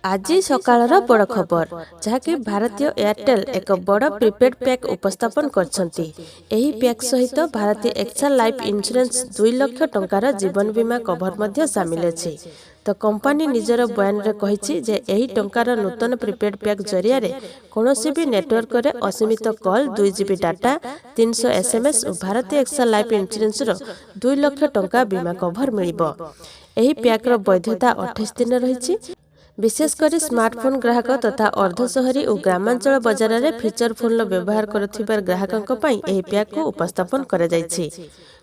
आज सकाळर बड़ खबर जहाँकि भारतीय एयरटेल एक बड़ प्रीपेड पैक उपस्थापन करछंती। एही पैक सहित भारतीय एक्सल लाइफ इंश्योरेंस 2 लाख टंकार जीवन बीमा कवर मध्य शामिल अछि। तो कंपनी निजर बयान रे कहिछि जे एही टंकार नूतन प्रीपेड पैक जरिया रे कोनोसी भी नेटवर्क रे असीमित कॉल 2 जीबी डाटा 300 एसएमएस और भारतीय एक्सल लाइफ इंश्योरेंस रो 2 लाख टंका बीमा कवर मिलिबो। एही पैक रो वैधता 28 दिन रहिछि। विशेषकर स्मार्टफोन ग्राहक तथा अर्धशहरी और ग्रामांचल बजार में फीचर फोन व्यवहार करुथिबार ग्राहकों पई एही पैक को उपस्थापन करा जायछि।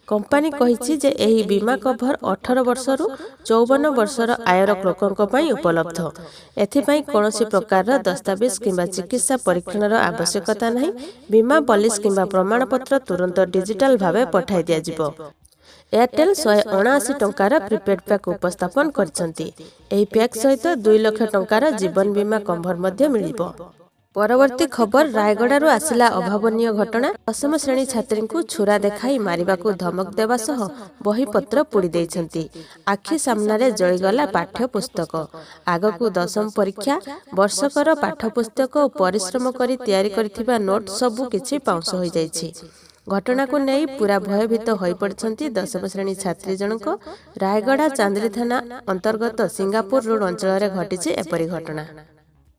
कंपनी कहिछि जे एही बीमा कवर 18 वर्षरु 54 वर्षर आयर लोकंक पई उपलब्ध। एथिपई कोनोसी प्रकार दस्तावेज किंबा चिकित्सा परीक्षण आवश्यकता नहीं। बीमा पॉलिसी किंबा प्रमाणपत्र तुरंत डिजिटल भावे पठाई दिया जिवो। एयरटेल 179 टंकार प्रीपेड पैक उपस्थापन करछंती। एही पैक सहित 2 लाख टंकार जीवन बीमा कवर मध्य मिलिबो। परवर्ती खबर रायगड़ारू आसिला अभावनीय घटना। 10म श्रेणी छात्री को छुरा देखाई मारिबा को धमक देवा सह बही पत्र पोड़ी देइछंती। आखि सामना रे जळीगला पाठ्य पुस्तक। आगकू 10म परीक्षा वर्षकर पाठ्य पुस्तक और परिश्रम करी तैयारी करथिबा नोट सबु किछि पाउंस होई जाइछि। घटना को नहीं पूरा भयभीत हो पड़ती 10म श्रेणी छात्री जनक रायगड़ा चांदली थाना अंतर्गत सिंगापुर रोड अंचल घटी एपरी घटना।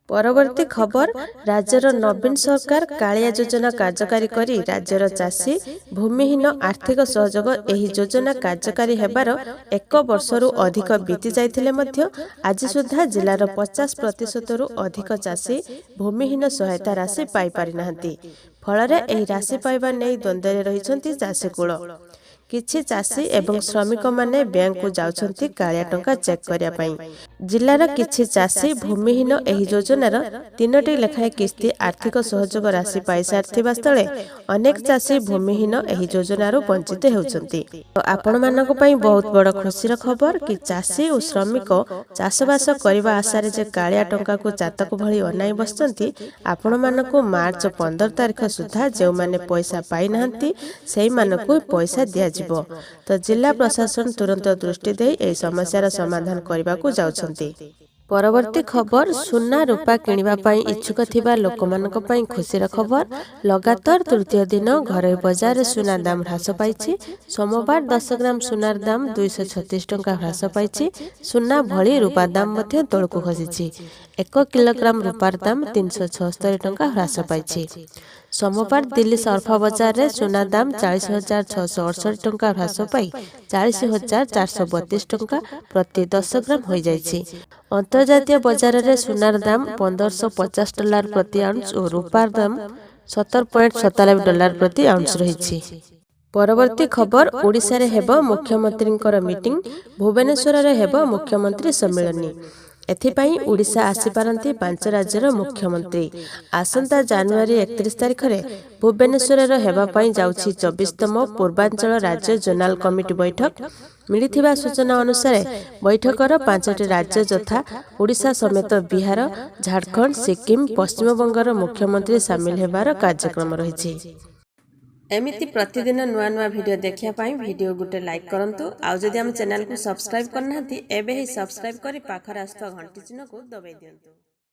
परवर्ती खबर राज्यर नवीन सरकार कालिया योजना कार्यकारी करी राज्यर चाषी भूमिहीन आर्थिक सहयोग एही योजना कार्यकारी हेबार 1 वर्षरु अधिक बीती जाइथिले मध्य आज सुधा जिलार 50% रु अधिक चाषी भूमिहीन सहायता राशि पाई पारि नाहंती। फलरे एही राशि पाइबा नै द्वंद्व रहिछंती चाषी कूल। किछि चाषी एवं श्रमिक माने बैंक को जाउछंती कालिया टंका चेक करिया पई। जिल्लार किछि चाषी भूमिहीन एही योजनार 3टी लेखाए किस्ती आर्थिक सहयोग राशि पाई सारथिबा स्थले अनेक चाषी भूमिहीन एही योजनार वंचित हेउछंती। तो आपण मानक पई बहुत बड़ खुशीर खबर कि चाषी और श्रमिक चाषबास करबा आशारे जे कालिया टंका को चातक भली अनाई बसचंती। आपण मानक मार्च 15 तारिख सुधा जे माने पैसा पाई नाहंती सेही मानक पैसा दिया जिवो। तो जिला प्रशासन तुरंत दृष्टि दे ए समस्यार समाधान करबा को जाउछंती। परवर्ती खबर सुना रूपा किनिबा पई इच्छुक थिबा लोकमानक पई खुशीर खबर। लगातार तृतीय दिन घरे बाजार सुना दाम ह्रास पाइछि। सोमवार 10 ग्राम सुनार दाम 236 टंका ह्रास पाइछि। सुना भली रूपा दाम मध्य तळकु खसिछि। 1 किलोग्राम रूपार दाम 376 टंका ह्रास पाइछि। सोमवार दिल्ली सर्फा बाजार रे सुना दाम 40,668 टंका ह्रास पाई 40,432 टंका प्रति 10 ग्राम हो जाइछि। अंतर्जातीय बाजार रे सुनार दाम $1550 प्रति आउंस और रूपार दाम $17.97 प्रति आउंस रहिछि। परवर्ती खबर ओडिशा रे हेबो मुख्यमंत्रींकर मीटिंग। भुवनेश्वर रे हेबो मुख्यमंत्री सम्मेलनी। एथिपाई ओडिशा आसी पारंती 5 राज्यर मुख्यमंत्री। आसंता जनवरी 31 तारिख रे भुवनेश्वर रे हेबा पई जाउछि 24तम पूर्वांचल राज्य जोनाल कमिटी बैठक। मिलिथिबा सूचना अनुसार बैठकर 5टी राज्य यथा ओडिशा समेत बिहार, झारखंड, सिक्किम, पश्चिम बंगर मुख्यमंत्री शामिल हेबार कार्यक्रम रहिछि। एमिति प्रतिदिन नुआ नुआ वीडियो देखिया पाई वीडियो गुटे लाइक करंतु। आउ जदि हम चैनल को सब्सक्राइब करनाहंती एबे ही सब्सक्राइब करी पाखर आस्था घंटी चिन्ह को दबाई दियंतु।